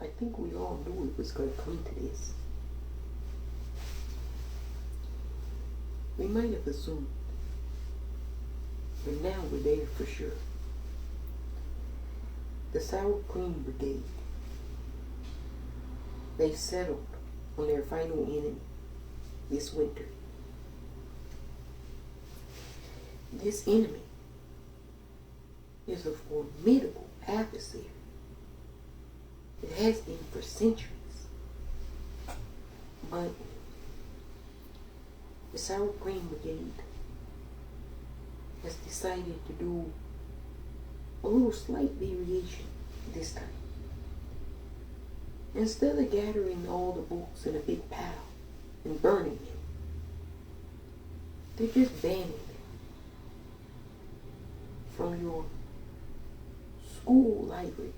I think we all knew it was going to come to this. We might have assumed, but now we're there for sure. The Sour Cream Brigade. They settled on their final enemy this winter. This enemy is a formidable adversary. It has been for centuries. But the Sour Cream Brigade has decided to do a little slight variation this time. Instead of gathering all the books in a big pile and burning them, they're just banning them from your school library.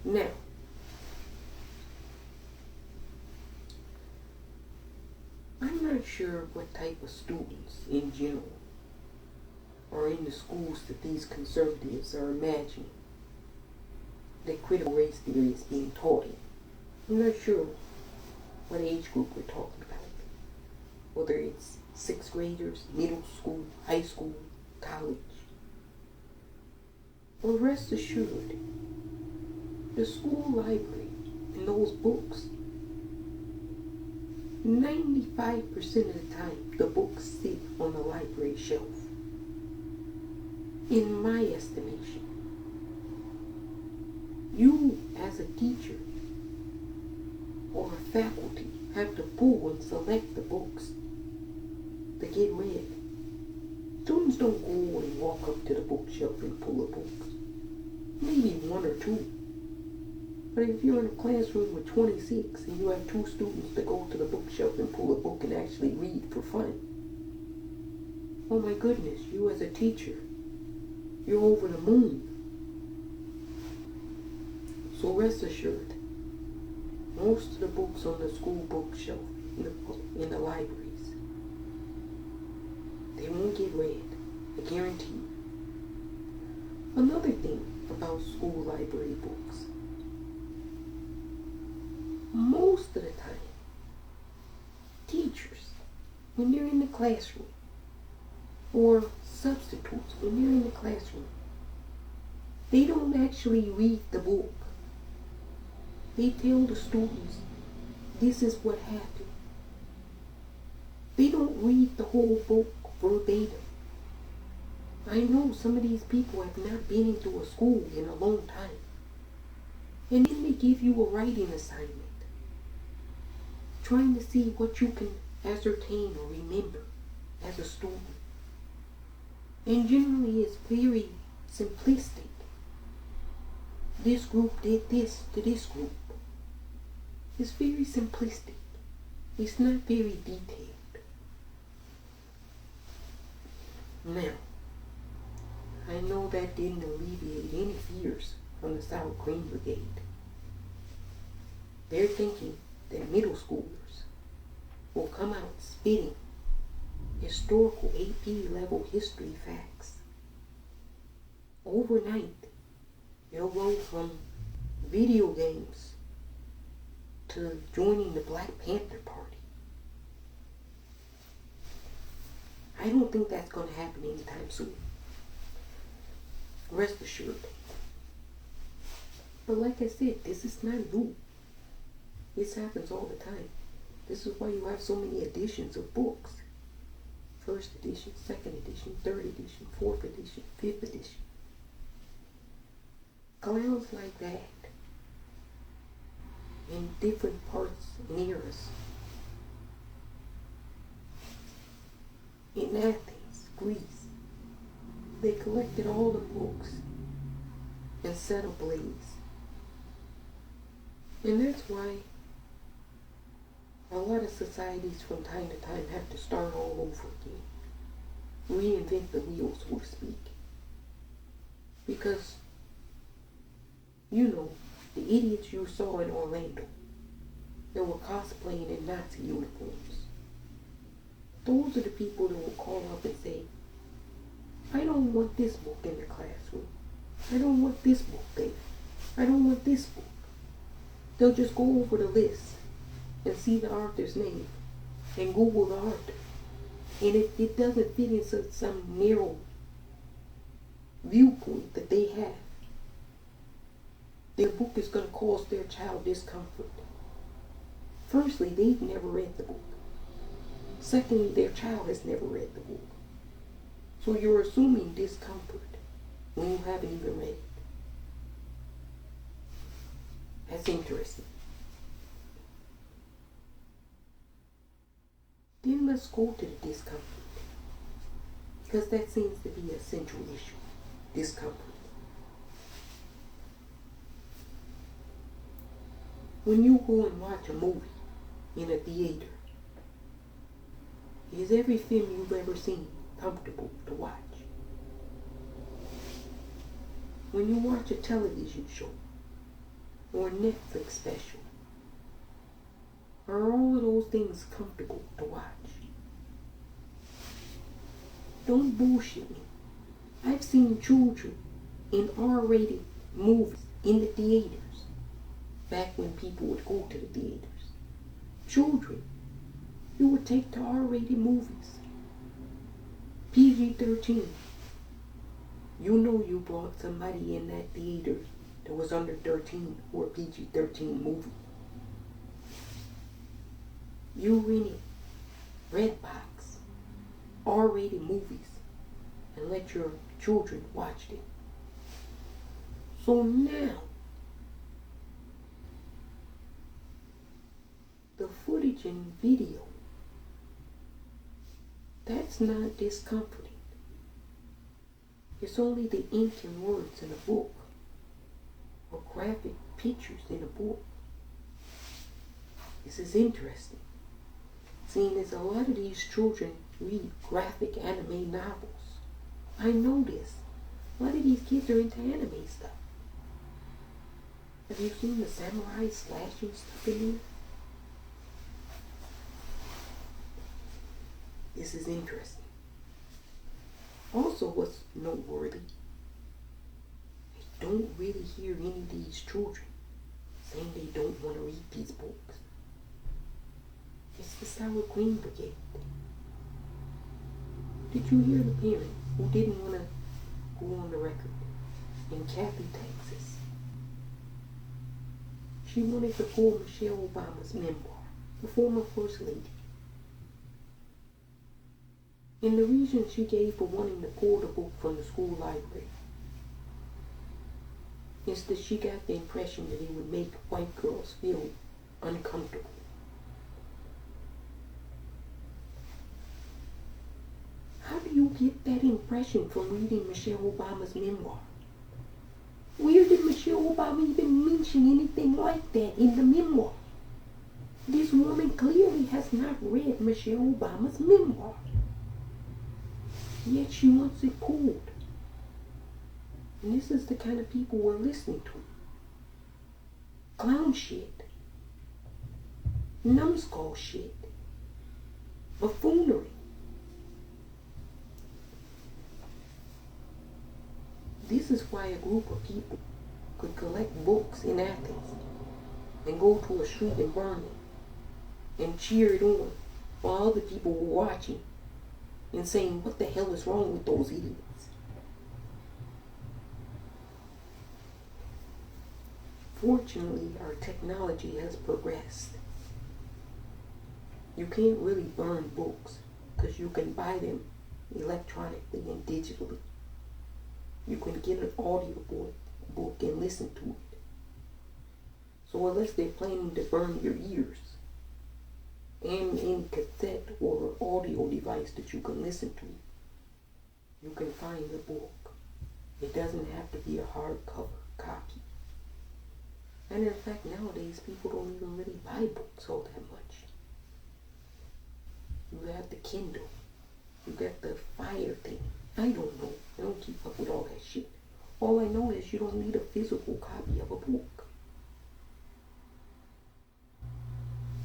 Now, I'm not sure what type of students in general are in the schools that these conservatives are imagining that critical race theory is being taught in. I'm not sure what age group we're talking about. Whether it's 6th graders, middle school, high school, college. But rest assured, the school library and those books, 95% of the time, the books sit on the library shelf. In my estimation, you as a teacher or a faculty have to pull and select the books to get read. Students don't go and walk up to the bookshelf and pull a book. Maybe one or two. But if you're in a classroom with 26 and you have 2 students that go to the bookshelf and pull a book and actually read for fun, oh my goodness, you as a teacher, you're over the moon. So rest assured, most of the books on the school bookshelf in the libraries, they won't get read, I guarantee you. Another thing about school library books, most of the time, teachers, when they're in the classroom, or substitutes, when they're in the classroom, they don't actually read the book. They tell the students, this is what happened. They don't read the whole book verbatim. I know some of these people have not been into a school in a long time. And then they give you a writing assignment, trying to see what you can ascertain or remember as a student. And generally it's very simplistic. This group did this to this group. It's very simplistic. It's not very detailed. Now, I know that didn't alleviate any fears from the Sour Cream Brigade. They're thinking that middle schoolers will come out spitting historical AP level history facts. Overnight, they'll go from video games to joining the Black Panther Party. I don't think that's going to happen anytime soon. Rest assured. But like I said, this is not new. This happens all the time. This is why you have so many editions of books. 1st edition, 2nd edition, 3rd edition, 4th edition, 5th edition. Clowns like that in different parts and eras. In Athens, Greece, they collected all the books and set ablaze. And that's why a lot of societies from time to time have to start all over again. Reinvent the wheel, so to speak. Because, you know, the idiots you saw in Orlando that were cosplaying in Nazi uniforms, those are the people that will call up and say, I don't want this book in the classroom. I don't want this book there. I don't want this book. They'll just go over the list and see the author's name and Google the author. And if it doesn't fit into some narrow viewpoint that they have, their book is going to cause their child discomfort. Firstly, they've never read the book. Secondly, their child has never read the book. So you're assuming discomfort when you haven't even read it. That's interesting. Then let's go to the discomfort, because that seems to be a central issue. Discomfort. When you go and watch a movie in a theater, is every film you've ever seen comfortable to watch? When you watch a television show or a Netflix special, are all of those things comfortable to watch? Don't bullshit me. I've seen children in R-rated movies in the theaters back when people would go to the theaters. Children, you would take to R-rated movies. PG-13. You know you brought somebody in that theater that was under 13 for a PG-13 movie. You rented Redbox, R-rated movies, and let your children watch them. So now, the footage and video, that's not discomforting. It's only the ink and words in a book, or graphic pictures in a book. This is interesting, seeing as a lot of these children read graphic anime novels. I know this. A lot of these kids are into anime stuff. Have you seen the samurai slashing stuff in there? This is interesting. Also, what's noteworthy, I don't really hear any of these children saying they don't want to read these books. It's the Sour Cream Brigade. Did you hear the parent who didn't want to go on the record in Kathy, Texas? She wanted to pull Michelle Obama's memoir, the former First Lady. And the reason she gave for wanting to pull the book from the school library is that she got the impression that it would make white girls feel uncomfortable. How do you get that impression from reading Michelle Obama's memoir? Where did Michelle Obama even mention anything like that in the memoir? This woman clearly has not read Michelle Obama's memoir. Yet she wants it pulled. And this is the kind of people we're listening to. Clown shit. Numbskull shit. Buffoonery. This is why a group of people could collect books in Athens and go to a street and burn it and cheer it on while other people were watching and saying, what the hell is wrong with those idiots? Fortunately, our technology has progressed. You can't really burn books because you can buy them electronically and digitally. You can get an audio book and listen to it. So unless they're planning to burn your ears, and any cassette or audio device that you can listen to, you can find the book. It doesn't have to be a hardcover copy. And in fact, nowadays, people don't even really buy books all that much. You got the Kindle. You got the Fire thing. I don't know. I don't keep up with all that shit. All I know is you don't need a physical copy of a book.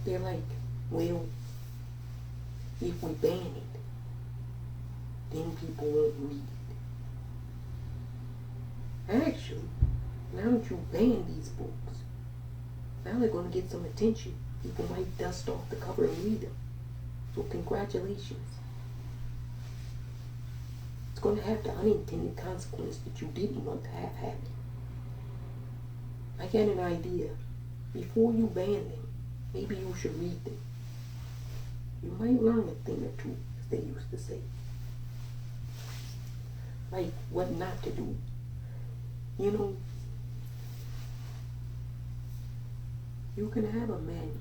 They're like, well, if we ban it, then people won't read it. Actually, now that you ban these books, Now they're going to get some attention. People might dust off the cover and read them. So congratulations. It's going to have the unintended consequence that you didn't want to have happen. I got an idea. Before you ban them, maybe you should read them. You might learn a thing or two, as they used to say. Like what not to do. You know, you can have a manual.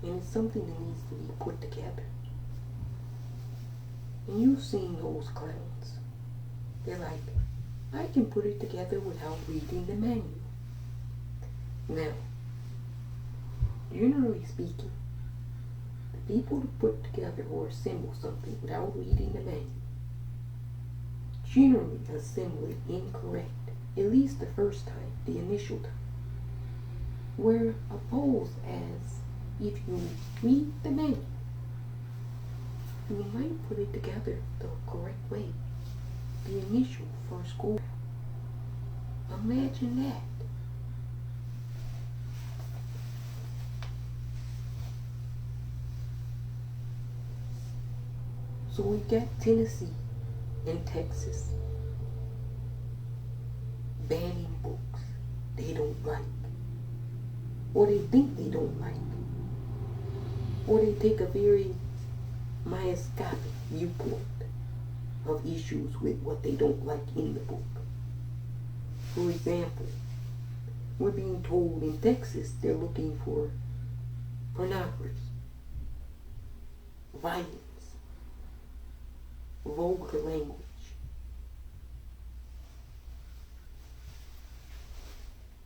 And it's something that needs to be put together. And you've seen those clowns. They're like, I can put it together without reading the manual. Now, generally speaking, the people who put together or assemble something without reading the manual generally assemble it incorrect, at least the first time, the initial time. Where opposed as if you read the manual, you might put it together the correct way, the initial first go round. Imagine that. So we got Tennessee and Texas banning books they don't like, or they think they don't like, or they take a very myopic viewpoint of issues with what they don't like in the book. For example, we're being told in Texas they're looking for pornography, violence, vulgar language.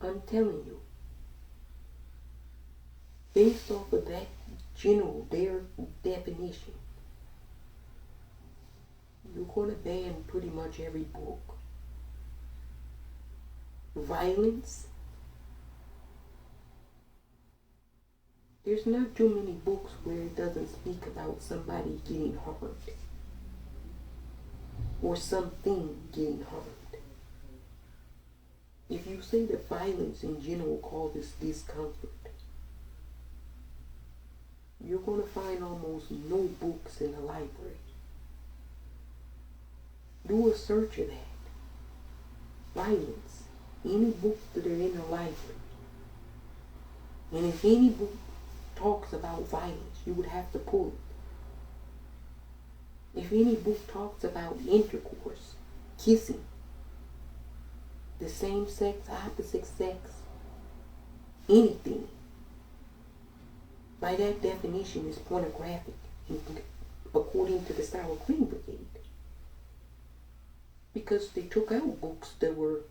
I'm telling you, based off of that general, their definition, you're going to ban pretty much every book. Violence. There's not too many books where it doesn't speak about somebody getting harmed or something getting harmed. If you say that violence in general causes discomfort, you're going to find almost no books in the library. Do a search of that. Violence. Any books that are in the library. And if any book talks about violence, you would have to pull it. If any book talks about intercourse, kissing, the same sex, opposite sex, anything, by that definition is pornographic, according to the Sour Cream Brigade. Because they took out books that were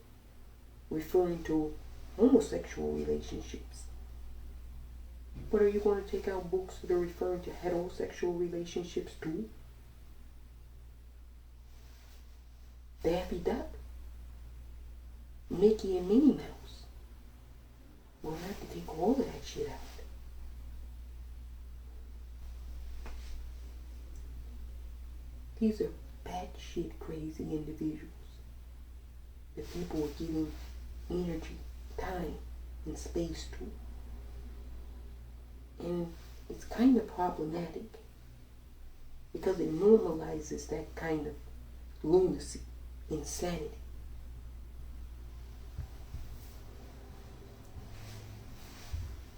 referring to homosexual relationships. But are you going to take out books that are referring to heterosexual relationships too? Daffy Duck, Mickey and Minnie Mouse. We'll have to take all of that shit out. These are batshit crazy individuals that people are giving energy, time, and space to. And it's kind of problematic because it normalizes that kind of lunacy, insanity.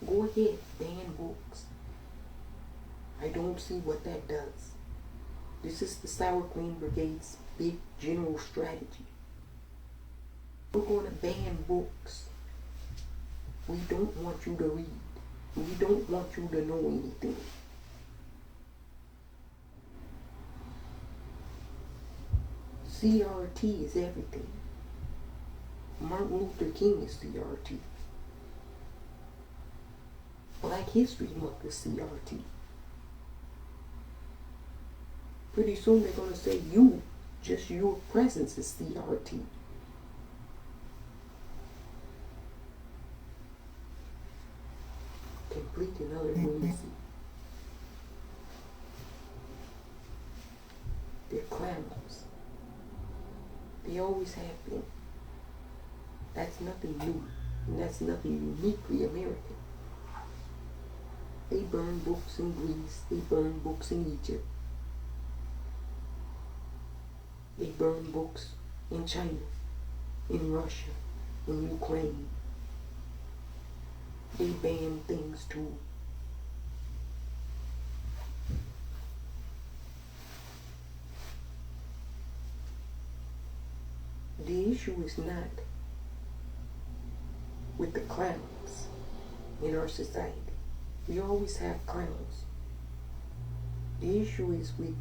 Go ahead, ban books. I don't see what that does. This is the Sour Cream Brigade's big general strategy. We're going to ban books. We don't want you to read. We don't want you to know anything. CRT is everything. Martin Luther King is CRT. Black History Month is CRT. Pretty soon they're going to say you, just your presence is CRT. Complete another lunacy. They're clowns. They always have been. That's nothing new. And that's nothing uniquely American. They burn books in Greece. They burn books in Egypt. They burn books in China, in Russia, in Ukraine. They ban things too. The issue is not with the clowns in our society. We always have clowns. The issue is with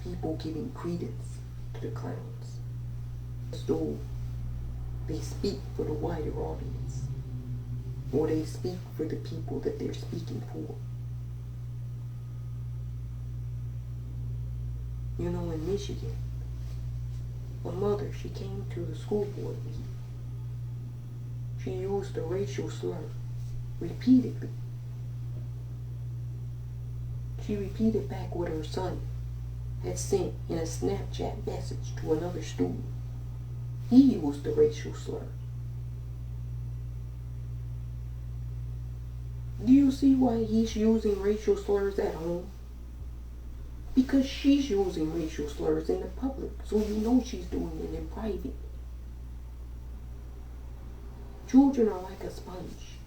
people giving credence to the clowns, as though they speak for the wider audience, or they speak for the people that they're speaking for. You know, in Michigan, a mother, she came to the school board meeting. She used a racial slur repeatedly. She repeated back what her son had sent in a Snapchat message to another student. He used the racial slur. Do you see why he's using racial slurs at home? Because she's using racial slurs in the public, so you know she's doing it in private. Children are like a sponge.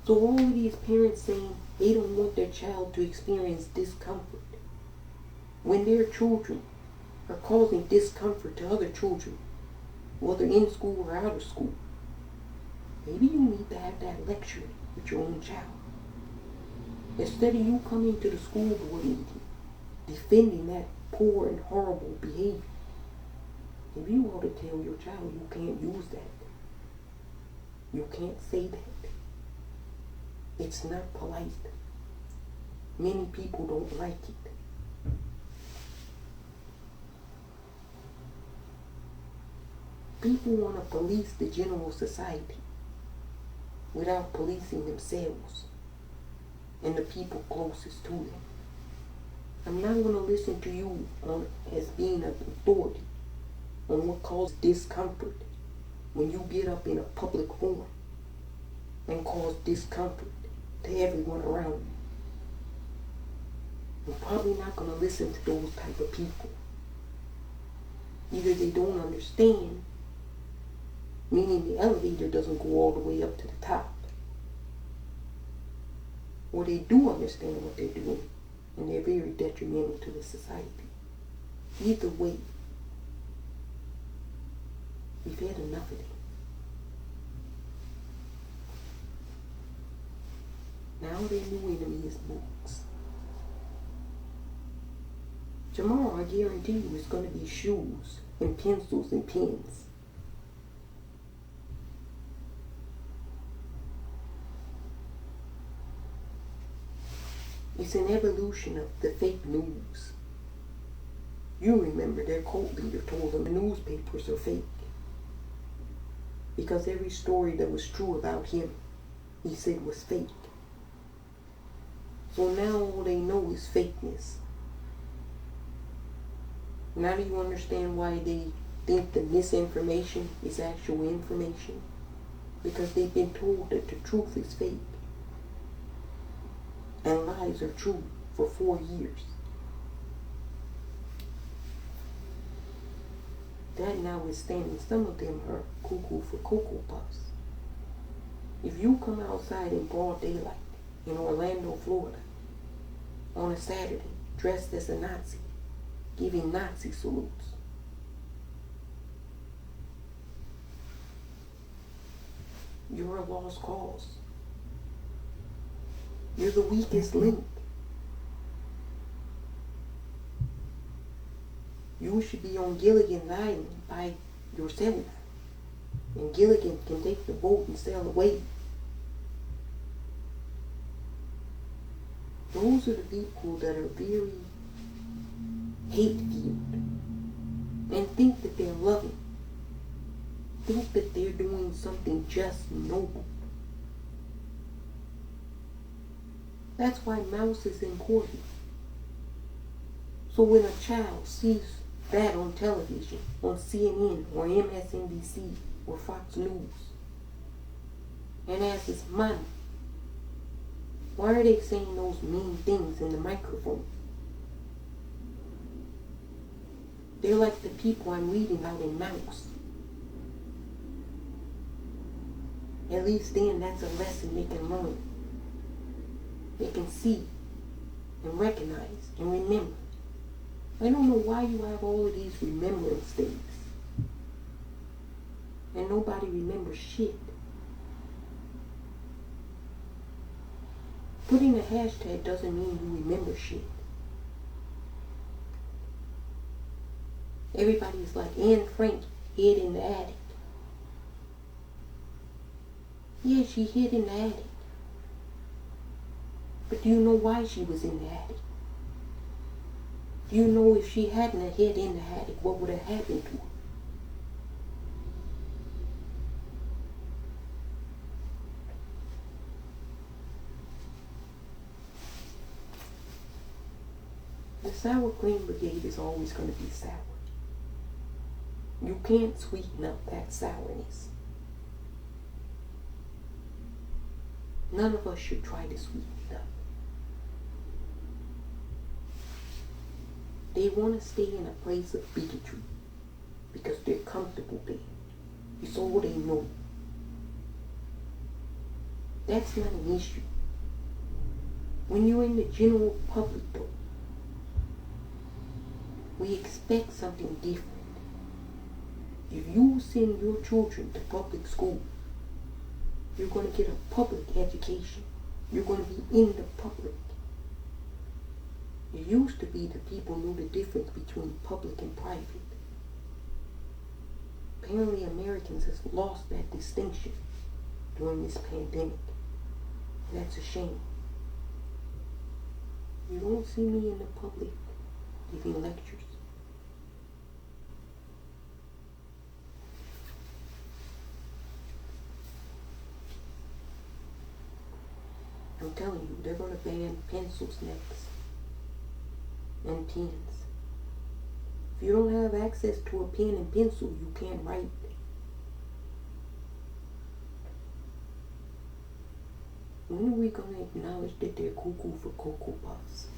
So all of these parents saying they don't want their child to experience discomfort, when their children are causing discomfort to other children, whether in school or out of school, maybe you need to have that lecture with your own child. Instead of you coming to the school board meeting defending that poor and horrible behavior, if you want to tell your child you can't use that, you can't say that, it's not polite. Many people don't like it. People want to police the general society without policing themselves and the people closest to them. I'm not going to listen to you as being an authority on what causes discomfort when you get up in a public forum and cause discomfort to everyone around you. I'm probably not going to listen to those type of people. Either they don't understand, meaning the elevator doesn't go all the way up to the top, or they do understand what they're doing and they're very detrimental to the society. Either way, we've had enough of it. Now their new enemy is books. Tomorrow, I guarantee you, it's going to be shoes and pencils and pens. It's an evolution of the fake news. You remember their cult leader told them the newspapers are fake, because every story that was true about him, he said was fake. So now all they know is fakeness. Now do you understand why they think the misinformation is actual information? Because they've been told that the truth is fake and lies are true for 4 years. That notwithstanding, some of them are cuckoo for Cocoa Puffs. If you come outside in broad daylight in Orlando, Florida, on a Saturday, dressed as a Nazi, giving Nazi salutes, you're a lost cause. You're the weakest link. You should be on Gilligan's Island by yourself, and Gilligan can take the boat and sail away. Those are the people that are very hate-filled and think that they're loving, think that they're doing something just noble. That's why mouse is important. So when a child sees that on television, on CNN or MSNBC or Fox News, and as his mama. Why are they saying those mean things in the microphone? They're like the people I'm reading out in Mouse. At least then that's a lesson they can learn. They can see and recognize and remember. I don't know why you have all of these remembrance things. And nobody remembers shit. Putting a hashtag doesn't mean you remember shit. Everybody's like, Anne Frank hid in the attic. Yeah, she hid in the attic. But do you know why she was in the attic? Do you know if she hadn't hid in the attic, what would have happened to her? The sour cream brigade is always going to be sour. You can't sweeten up that sourness. None of us should try to sweeten it up. They want to stay in a place of bigotry because they're comfortable there. It's all they know. That's not an issue. When you're in the general public though, we expect something different. If you send your children to public school, you're going to get a public education. You're going to be in the public. It used to be that people knew the difference between public and private. Apparently Americans have lost that distinction during this pandemic. And that's a shame. You don't see me in the public giving lectures. I'm telling you, they're going to ban pencils next. And pens. If you don't have access to a pen and pencil, you can't write. When are we going to acknowledge that they're cuckoo for Cocoa Puffs?